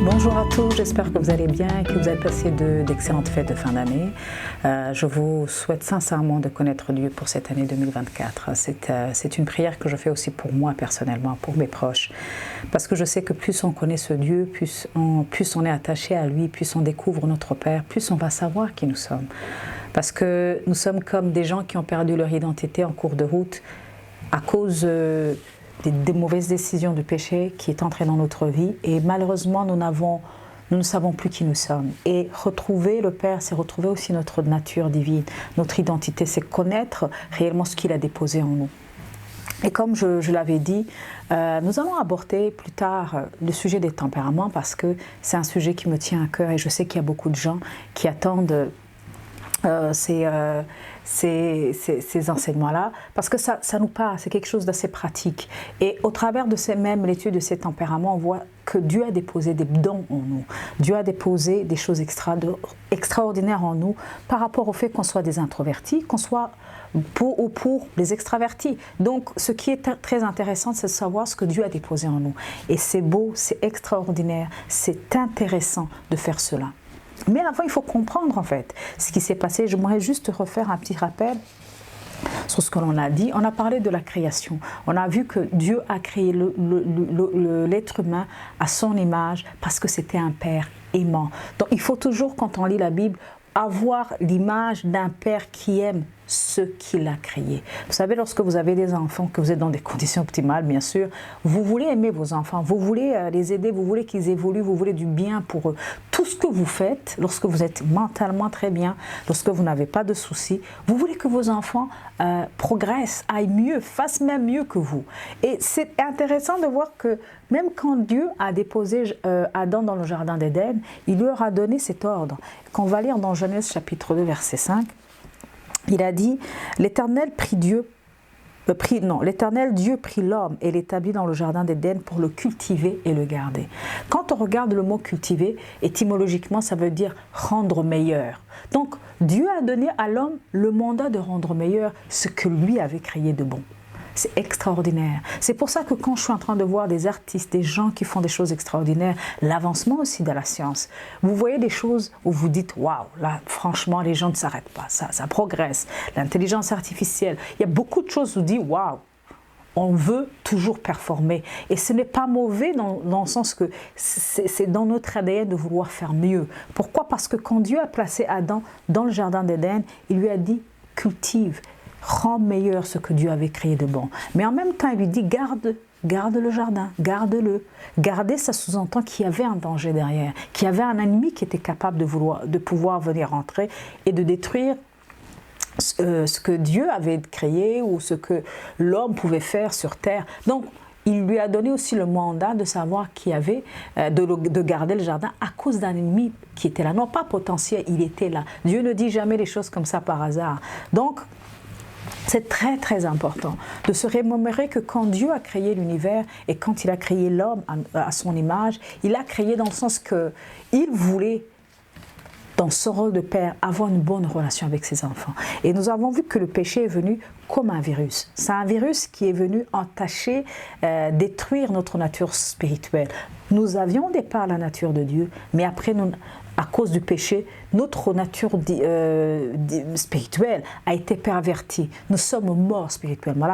Bonjour à tous, j'espère que vous allez bien et que vous avez passé d'excellentes fêtes de fin d'année. Je vous souhaite sincèrement de connaître Dieu pour cette année 2024. C'est une prière que je fais aussi pour moi personnellement, pour mes proches. Parce que je sais que plus on connaît ce Dieu, plus on est attaché à lui, plus on découvre notre Père, plus on va savoir qui nous sommes. Parce que nous sommes comme des gens qui ont perdu leur identité en cours de route à cause des mauvaises décisions du péché qui est entré dans notre vie et malheureusement nous ne savons plus qui nous sommes. Et retrouver le Père, c'est retrouver aussi notre nature divine, notre identité, c'est connaître réellement ce qu'il a déposé en nous. Et comme je l'avais dit, nous allons aborder plus tard le sujet des tempéraments parce que c'est un sujet qui me tient à cœur et je sais qu'il y a beaucoup de gens qui attendent ces enseignements-là, parce que ça nous parle, c'est quelque chose d'assez pratique. Et au travers de l'étude de ces tempéraments, on voit que Dieu a déposé des dons en nous. Dieu a déposé des choses extraordinaires en nous par rapport au fait qu'on soit des introvertis, qu'on soit pour les extravertis. Donc, ce qui est très intéressant, c'est de savoir ce que Dieu a déposé en nous. Et c'est beau, c'est extraordinaire, c'est intéressant de faire cela. Mais avant, il faut comprendre en fait ce qui s'est passé. J'aimerais juste refaire un petit rappel sur ce que l'on a dit. On a parlé de la création. On a vu que Dieu a créé l'être humain à son image parce que c'était un Père aimant. Donc il faut toujours, quand on lit la Bible, avoir l'image d'un Père qui aime ce qu'il a créé. Vous savez, lorsque vous avez des enfants, que vous êtes dans des conditions optimales, bien sûr, vous voulez aimer vos enfants, vous voulez les aider, vous voulez qu'ils évoluent, vous voulez du bien pour eux. Tout ce que vous faites, lorsque vous êtes mentalement très bien, lorsque vous n'avez pas de soucis, vous voulez que vos enfants progressent, aillent mieux, fassent même mieux que vous. Et c'est intéressant de voir que même quand Dieu a déposé Adam dans le jardin d'Éden, il leur a donné cet ordre. Quand on va lire dans Genèse chapitre 2, verset 5, il a dit, l'Éternel Dieu prit l'homme et l'établit dans le jardin d'Éden pour le cultiver et le garder. Quand on regarde le mot cultiver, étymologiquement, ça veut dire rendre meilleur. Donc, Dieu a donné à l'homme le mandat de rendre meilleur ce que lui avait créé de bon. C'est extraordinaire. C'est pour ça que quand je suis en train de voir des artistes, des gens qui font des choses extraordinaires, l'avancement aussi de la science, vous voyez des choses où vous dites « Waouh, là, franchement, les gens ne s'arrêtent pas, ça progresse. » L'intelligence artificielle, il y a beaucoup de choses où on dit « Waouh ». On veut toujours performer. Et ce n'est pas mauvais dans le sens que c'est dans notre ADN de vouloir faire mieux. Pourquoi? Parce que quand Dieu a placé Adam dans le jardin d'Éden, il lui a dit « Cultive ». Rends meilleur ce que Dieu avait créé de bon. Mais en même temps, il lui dit, garde le jardin, garde-le. Garder, ça sous-entend qu'il y avait un danger derrière, qu'il y avait un ennemi qui était capable de pouvoir venir entrer et de détruire ce que Dieu avait créé ou ce que l'homme pouvait faire sur terre. Donc, il lui a donné aussi le mandat de savoir qu'il y avait, de garder le jardin à cause d'un ennemi qui était là. Non pas potentiel, il était là. Dieu ne dit jamais les choses comme ça par hasard. Donc, c'est très très important de se remémorer que quand Dieu a créé l'univers et quand il a créé l'homme à son image, il a créé dans le sens qu'il voulait, dans son rôle de père, avoir une bonne relation avec ses enfants. Et nous avons vu que le péché est venu comme un virus. C'est un virus qui est venu entacher, détruire notre nature spirituelle. Nous avions au départ la nature de Dieu, mais après, à cause du péché, notre nature spirituelle a été pervertie. Nous sommes morts spirituellement.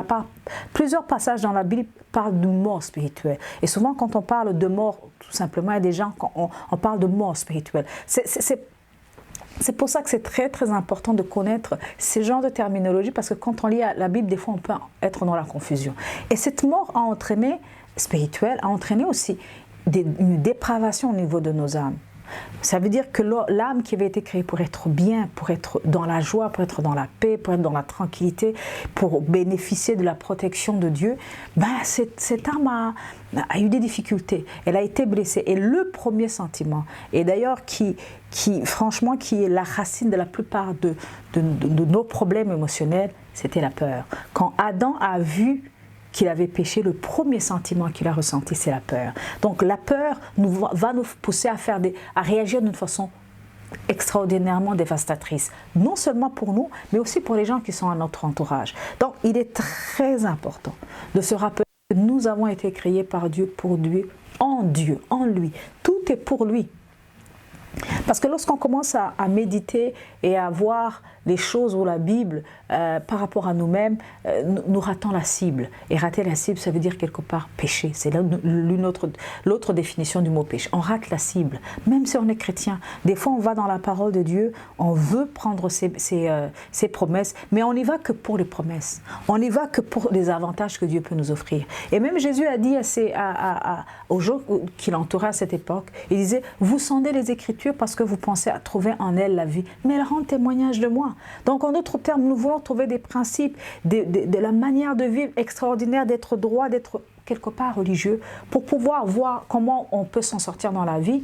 Plusieurs passages dans la Bible parlent de mort spirituelle. Et souvent, quand on parle de mort, tout simplement, il y a des gens, quand on parle de mort spirituelle. C'est pour ça que c'est très très important de connaître ces genres de terminologie parce que quand on lit la Bible, des fois on peut être dans la confusion. Et cette mort spirituelle a entraîné aussi une dépravation au niveau de nos âmes. Ça veut dire que l'âme qui avait été créée pour être bien, pour être dans la joie, pour être dans la paix, pour être dans la tranquillité, pour bénéficier de la protection de Dieu, cette âme a eu des difficultés, elle a été blessée. Et le premier sentiment, et d'ailleurs franchement qui est la racine de la plupart de nos problèmes émotionnels, c'était la peur. Quand Adam a vu qu'il avait péché, le premier sentiment qu'il a ressenti, c'est la peur. Donc la peur va nous pousser à réagir d'une façon extraordinairement dévastatrice, non seulement pour nous, mais aussi pour les gens qui sont à notre entourage. Donc, il est très important de se rappeler que nous avons été créés par Dieu, pour Dieu, en lui. Tout est pour lui. Parce que lorsqu'on commence à méditer et à voir les choses ou la Bible par rapport à nous-mêmes, nous ratons la cible. Et rater la cible, ça veut dire quelque part pécher. C'est l'autre définition du mot péché. On rate la cible, même si on est chrétien. Des fois, on va dans la parole de Dieu, on veut prendre ses promesses, mais on n'y va que pour les promesses. On n'y va que pour les avantages que Dieu peut nous offrir. Et même Jésus a dit aux gens qui l'entouraient à cette époque, il disait, vous sondez les Écritures parce que vous pensez à trouver en elles la vie, mais elles rendent témoignage de moi. Donc en d'autres termes, nous voulons trouver des principes, de la manière de vivre extraordinaire, d'être droit, d'être quelque part religieux, pour pouvoir voir comment on peut s'en sortir dans la vie.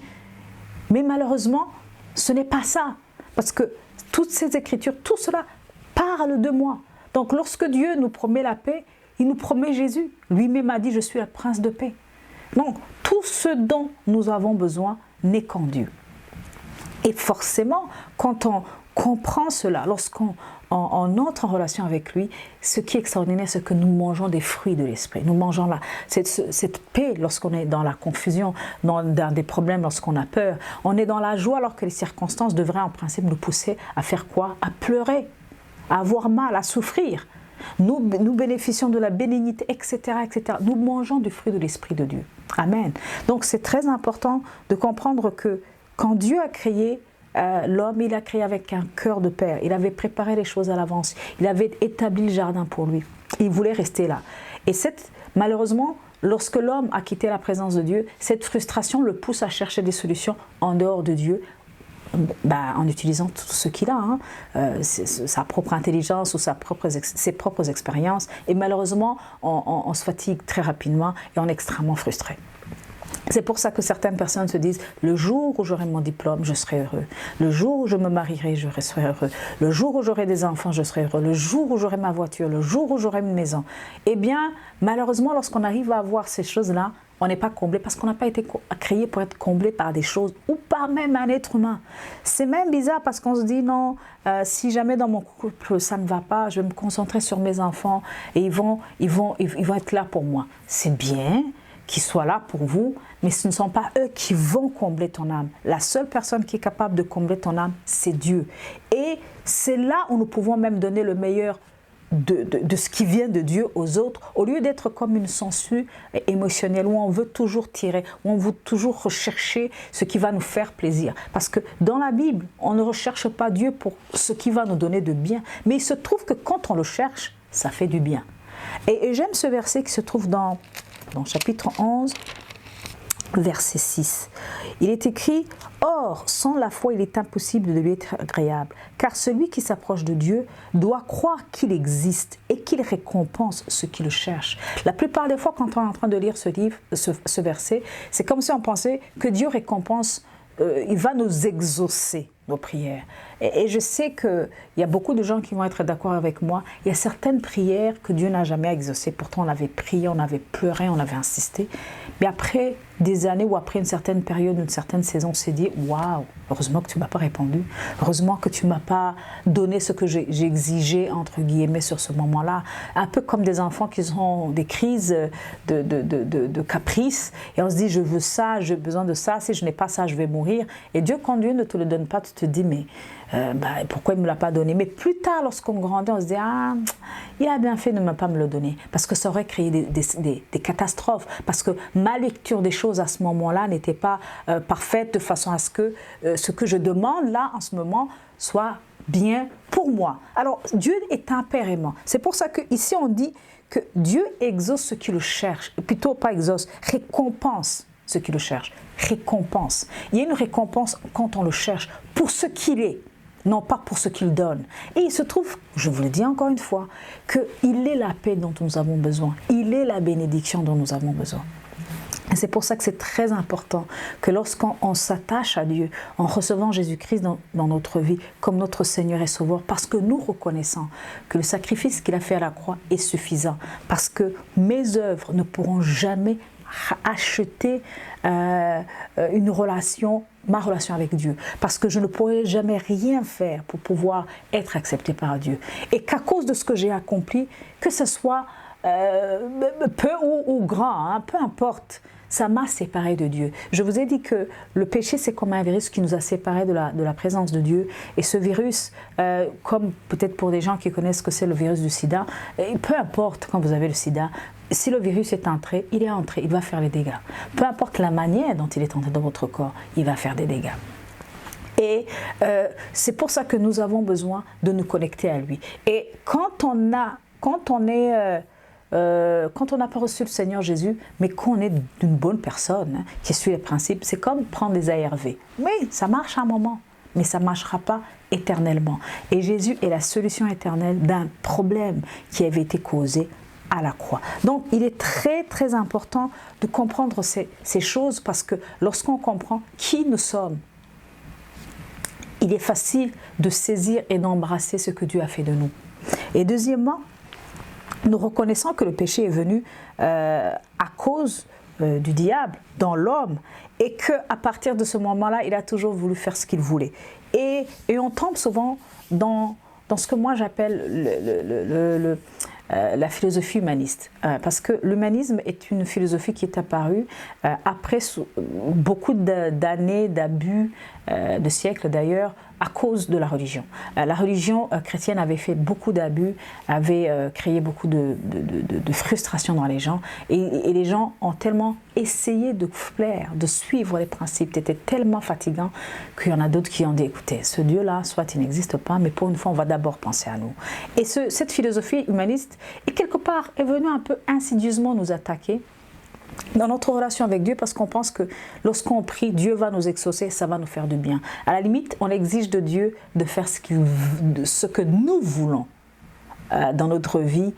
Mais malheureusement, ce n'est pas ça, parce que toutes ces Écritures, tout cela parle de moi. Donc lorsque Dieu nous promet la paix, il nous promet Jésus. Lui-même a dit, je suis le prince de paix. Donc tout ce dont nous avons besoin n'est qu'en Dieu. Et forcément, quand on comprend cela, lorsqu'on entre en relation avec lui, ce qui est extraordinaire, c'est que nous mangeons des fruits de l'esprit. Nous mangeons cette paix lorsqu'on est dans la confusion, dans des problèmes, lorsqu'on a peur. On est dans la joie alors que les circonstances devraient en principe nous pousser à faire quoi? À pleurer, à avoir mal, à souffrir. Nous bénéficions de la bénignité, etc., etc. Nous mangeons du fruit de l'esprit de Dieu. Amen. Donc c'est très important de comprendre que quand Dieu a créé l'homme, il a créé avec un cœur de père. Il avait préparé les choses à l'avance. Il avait établi le jardin pour lui. Il voulait rester là. Et malheureusement, lorsque l'homme a quitté la présence de Dieu, cette frustration le pousse à chercher des solutions en dehors de Dieu, en utilisant tout ce qu'il a, sa propre intelligence ou ses propres expériences. Et malheureusement, on se fatigue très rapidement et on est extrêmement frustré. C'est pour ça que certaines personnes se disent, le jour où j'aurai mon diplôme, je serai heureux. Le jour où je me marierai, je serai heureux. Le jour où j'aurai des enfants, je serai heureux. Le jour où j'aurai ma voiture, le jour où j'aurai une maison. Eh bien, malheureusement, lorsqu'on arrive à avoir ces choses-là, on n'est pas comblé parce qu'on n'a pas été créé pour être comblé par des choses ou par même un être humain. C'est même bizarre parce qu'on se dit non, si jamais dans mon couple ça ne va pas, je vais me concentrer sur mes enfants et ils vont être là pour moi. C'est bien qu'ils soient là pour vous, mais ce ne sont pas eux qui vont combler ton âme. La seule personne qui est capable de combler ton âme, c'est Dieu. Et c'est là où nous pouvons même donner le meilleur de ce qui vient de Dieu aux autres, au lieu d'être comme une sangsue émotionnelle où on veut toujours tirer, où on veut toujours rechercher ce qui va nous faire plaisir. Parce que dans la Bible, on ne recherche pas Dieu pour ce qui va nous donner de bien, mais il se trouve que quand on le cherche, ça fait du bien. Et j'aime ce verset qui se trouve dans chapitre 11, verset 6. Il est écrit « Or, sans la foi, il est impossible de lui être agréable, car celui qui s'approche de Dieu doit croire qu'il existe et qu'il récompense ceux qui le cherchent. » La plupart des fois, quand on est en train de lire ce verset, c'est comme si on pensait que Dieu récompense, il va nous exaucer nos prières. Et je sais qu'il y a beaucoup de gens qui vont être d'accord avec moi. Il y a certaines prières que Dieu n'a jamais exaucées. Pourtant, on avait prié, on avait pleuré, on avait insisté. Mais après des années ou après une certaine période, une certaine saison, on s'est dit « Waouh, heureusement que tu ne m'as pas répondu. Heureusement que tu ne m'as pas donné ce que j'exigeais, entre guillemets, sur ce moment-là. » Un peu comme des enfants qui ont des crises de caprice. Et on se dit « Je veux ça, j'ai besoin de ça. Si je n'ai pas ça, je vais mourir. » Et Dieu, quand Dieu ne te le donne pas, tu te dis « Mais pourquoi il ne me l'a pas donné ?» Mais plus tard, lorsqu'on grandit, on se dit « Ah, il a bien fait de ne pas me le donner. » Parce que ça aurait créé des catastrophes. Parce que ma lecture des choses à ce moment-là n'était pas parfaite de façon à ce que ce que je demande là, en ce moment, soit bien pour moi. Alors, Dieu est un père aimant. C'est pour ça qu'ici, on dit que Dieu exauce ceux qui le cherchent. Plutôt, pas exauce, récompense ceux qui le cherchent. Récompense. Il y a une récompense quand on le cherche pour ce qu'il est, non pas pour ce qu'il donne. Et il se trouve, je vous le dis encore une fois, qu'il est la paix dont nous avons besoin. Il est la bénédiction dont nous avons besoin. Et c'est pour ça que c'est très important que lorsqu'on s'attache à Dieu, en recevant Jésus-Christ dans notre vie comme notre Seigneur et Sauveur, parce que nous reconnaissons que le sacrifice qu'il a fait à la croix est suffisant, parce que mes œuvres ne pourront jamais acheter une relation ma relation avec Dieu, parce que je ne pourrais jamais rien faire pour pouvoir être accepté par Dieu. Et qu'à cause de ce que j'ai accompli, que ce soit peu ou grand, hein, peu importe, ça m'a séparé de Dieu. Je vous ai dit que le péché, c'est comme un virus qui nous a séparés de la présence de Dieu. Et ce virus, comme peut-être pour des gens qui connaissent ce que c'est le virus du sida, peu importe quand vous avez le sida, si le virus est entré, il va faire les dégâts. Peu importe la manière dont il est entré dans votre corps, il va faire des dégâts. Et c'est pour ça que nous avons besoin de nous connecter à lui. Et quand on n'a pas reçu le Seigneur Jésus, mais qu'on est d'une bonne personne, hein, qui suit les principes, c'est comme prendre des ARV. Oui, ça marche à un moment, mais ça ne marchera pas éternellement. Et Jésus est la solution éternelle d'un problème qui avait été causé à la croix. Donc, il est très, très important de comprendre ces choses parce que lorsqu'on comprend qui nous sommes, il est facile de saisir et d'embrasser ce que Dieu a fait de nous. Et deuxièmement, nous reconnaissons que le péché est venu à cause du diable dans l'homme et qu'à partir de ce moment-là, il a toujours voulu faire ce qu'il voulait. Et on tombe souvent dans ce que moi j'appelle la philosophie humaniste. Parce que l'humanisme est une philosophie qui est apparue après beaucoup d'années d'abus, de siècles d'ailleurs, à cause de la religion. La religion chrétienne avait fait beaucoup d'abus, avait créé beaucoup de frustration dans les gens. Et les gens ont tellement essayé de plaire, de suivre les principes. C'était tellement fatigant qu'il y en a d'autres qui ont dit, écoutez, ce Dieu-là, soit il n'existe pas, mais pour une fois, on va d'abord penser à nous. Et cette philosophie humaniste, et quelque part, est venue un peu insidieusement nous attaquer dans notre relation avec Dieu parce qu'on pense que lorsqu'on prie, Dieu va nous exaucer, ça va nous faire du bien. À la limite, on exige de Dieu de faire ce que nous voulons dans notre vie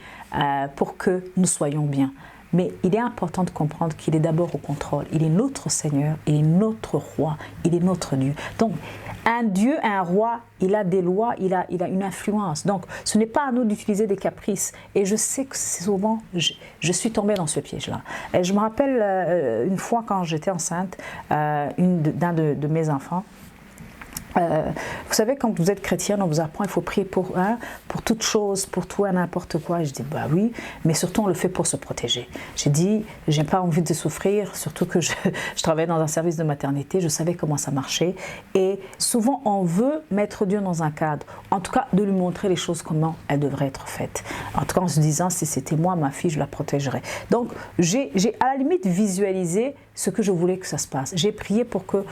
pour que nous soyons bien. Mais il est important de comprendre qu'il est d'abord au contrôle. Il est notre Seigneur, il est notre roi, il est notre Dieu. Donc, un Dieu, un roi, il a des lois, il a une influence. Donc, ce n'est pas à nous d'utiliser des caprices. Et je sais que souvent, je suis tombée dans ce piège-là. Et je me rappelle une fois quand j'étais enceinte, d'un de mes enfants. Vous savez, quand vous êtes chrétienne, on vous apprend qu'il faut prier pour toute chose, pour tout et n'importe quoi. Je dis, bah oui, mais surtout on le fait pour se protéger. J'ai dit, j'ai pas envie de souffrir, surtout que je travaillais dans un service de maternité, je savais comment ça marchait. Et souvent, on veut mettre Dieu dans un cadre, en tout cas de lui montrer les choses, comment elles devraient être faites. En tout cas, en se disant, si c'était moi, ma fille, je la protégerais. Donc, j'ai à la limite visualisé ce que je voulais que ça se passe. J'ai prié pour que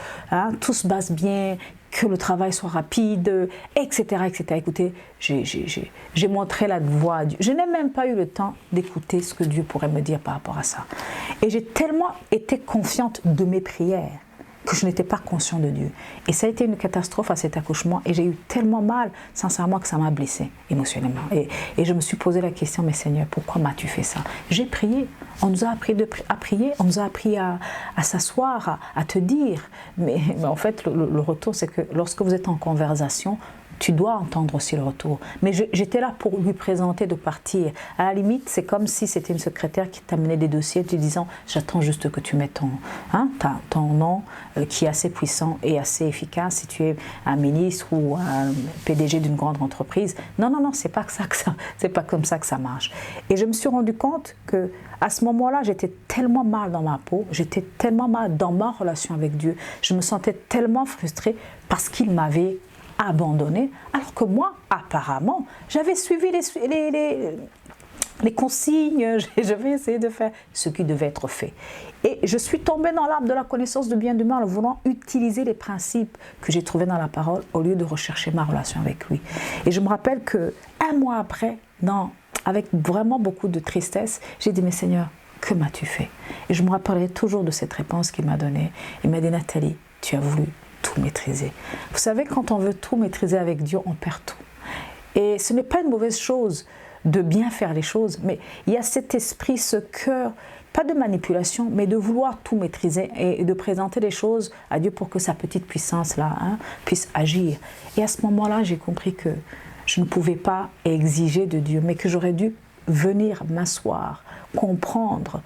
tout se passe bien, que le travail soit rapide, etc. etc. Écoutez, j'ai montré la voie à Dieu. Je n'ai même pas eu le temps d'écouter ce que Dieu pourrait me dire par rapport à ça. Et j'ai tellement été confiante de mes prières que je n'étais pas consciente de Dieu. Et ça a été une catastrophe à cet accouchement et j'ai eu tellement mal, sincèrement, que ça m'a blessée émotionnellement. Et je me suis posé la question, mais Seigneur, pourquoi m'as-tu fait ça? J'ai prié, on nous a appris à prier, on nous a appris à s'asseoir, à te dire. Mais en fait, le retour, c'est que lorsque vous êtes en conversation, tu dois entendre aussi le retour. Mais j'étais là pour lui présenter de partir. À la limite, c'est comme si c'était une secrétaire qui t'amenait des dossiers te disant « J'attends juste que tu mettes ton nom qui est assez puissant et assez efficace si tu es un ministre ou un PDG d'une grande entreprise. » Non, c'est pas comme ça que ça marche. Et je me suis rendu compte que à ce moment-là, j'étais tellement mal dans ma peau, j'étais tellement mal dans ma relation avec Dieu. Je me sentais tellement frustrée parce qu'il m'avait abandonné, alors que moi, apparemment, j'avais suivi les consignes, j'avais essayé de faire ce qui devait être fait. Et je suis tombée dans l'arbre de la connaissance du bien et du mal en voulant utiliser les principes que j'ai trouvés dans la parole au lieu de rechercher ma relation avec lui. Et je me rappelle qu'un mois après, avec vraiment beaucoup de tristesse, j'ai dit, mais Seigneur, que m'as-tu fait? Et je me rappellerai toujours de cette réponse qu'il m'a donnée. Il m'a dit, Nathalie, tu as voulu tout maîtriser. Vous savez, quand on veut tout maîtriser avec Dieu, on perd tout. Et ce n'est pas une mauvaise chose de bien faire les choses, mais il y a cet esprit, ce cœur, pas de manipulation, mais de vouloir tout maîtriser et de présenter les choses à Dieu pour que sa petite puissance-là puisse agir. Et à ce moment-là, j'ai compris que je ne pouvais pas exiger de Dieu, mais que j'aurais dû venir m'asseoir, comprendre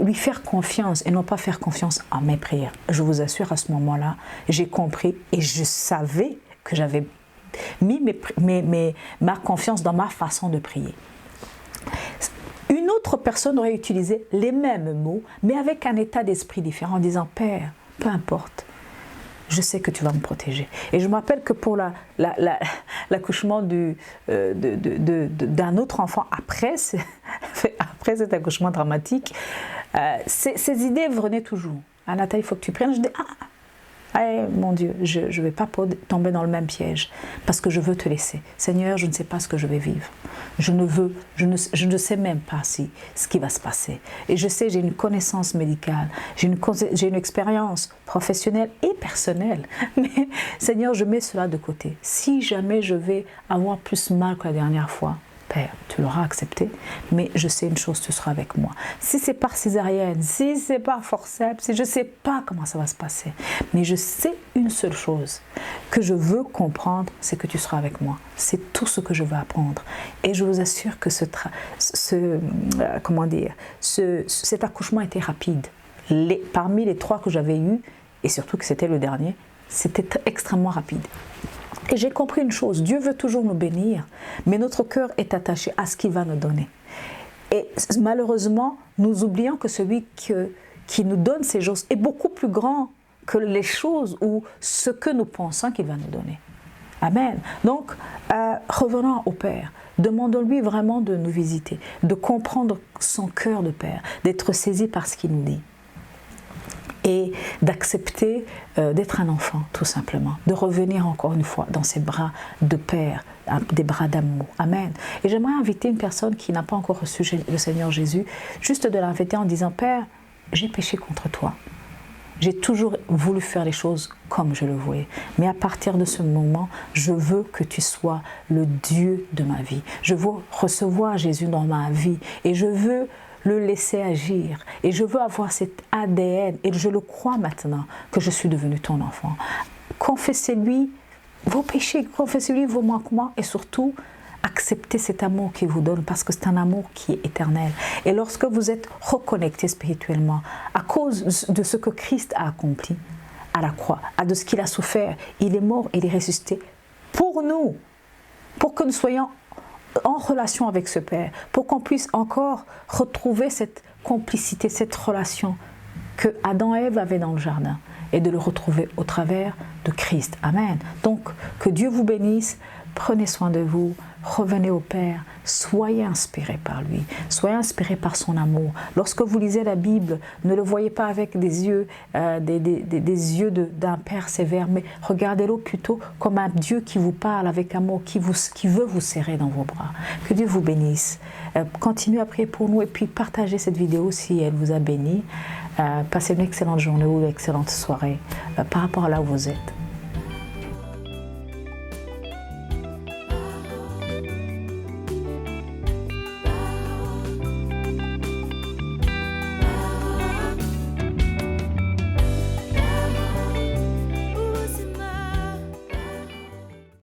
lui faire confiance et non pas faire confiance à mes prières. Je vous assure, à ce moment-là, j'ai compris et je savais que j'avais mis ma confiance dans ma façon de prier. Une autre personne aurait utilisé les mêmes mots, mais avec un état d'esprit différent, en disant « Père, peu importe, je sais que tu vas me protéger. » Et je me rappelle que pour l'accouchement d'un autre enfant, après cet accouchement dramatique, ces idées venaient toujours. « Ah, Nathalie, il faut que tu prennes. » Je dis « Ah, mon Dieu, je ne vais pas tomber dans le même piège parce que je veux te laisser. Seigneur, je ne sais pas ce que je vais vivre. Je ne sais même pas ce qui va se passer. Et je sais, j'ai une connaissance médicale, j'ai une expérience professionnelle et personnelle. Mais Seigneur, je mets cela de côté. Si jamais je vais avoir plus mal que la dernière fois, Père, tu l'auras accepté, mais je sais une chose, tu seras avec moi. Si c'est par césarienne, si c'est par forceps, si je ne sais pas comment ça va se passer, mais je sais une seule chose que je veux comprendre, c'est que tu seras avec moi. C'est tout ce que je veux apprendre. Et je vous assure que cet accouchement était rapide. Parmi les 3 que j'avais eus, et surtout que c'était le dernier, c'était extrêmement rapide. Et j'ai compris une chose, Dieu veut toujours nous bénir, mais notre cœur est attaché à ce qu'il va nous donner. Et malheureusement, nous oublions que celui qui nous donne ces choses est beaucoup plus grand que les choses ou ce que nous pensons qu'il va nous donner. Amen. Donc, revenons au Père. Demandons-lui vraiment de nous visiter, de comprendre son cœur de Père, d'être saisi par ce qu'il nous dit. Et d'accepter d'être un enfant, tout simplement. De revenir encore une fois dans ses bras de Père, des bras d'amour. Amen. Et j'aimerais inviter une personne qui n'a pas encore reçu le Seigneur Jésus, juste de l'inviter en disant « Père, j'ai péché contre toi. J'ai toujours voulu faire les choses comme je le voulais. Mais à partir de ce moment, je veux que tu sois le Dieu de ma vie. Je veux recevoir Jésus dans ma vie et je veux le laisser agir. Et je veux avoir cet ADN. Et je le crois maintenant que je suis devenu ton enfant. Confessez-lui vos péchés, confessez-lui vos manquements et surtout, acceptez cet amour qu'il vous donne parce que c'est un amour qui est éternel. Et lorsque vous êtes reconnecté spirituellement à cause de ce que Christ a accompli à la croix, de ce qu'il a souffert, il est mort et il est ressuscité pour nous, pour que nous soyons en relation avec ce Père, pour qu'on puisse encore retrouver cette complicité, cette relation que Adam et Ève avaient dans le jardin et de le retrouver au travers de Christ. Amen. Donc, que Dieu vous bénisse, prenez soin de vous, revenez au Père, soyez inspirés par lui, soyez inspirés par son amour. Lorsque vous lisez la Bible, ne le voyez pas avec des yeux, des yeux d'un Père sévère, mais regardez-le plutôt comme un Dieu qui vous parle avec amour, qui veut vous serrer dans vos bras. Que Dieu vous bénisse. Continuez à prier pour nous et puis partagez cette vidéo si elle vous a béni. Passez une excellente journée ou une excellente soirée par rapport à là où vous êtes.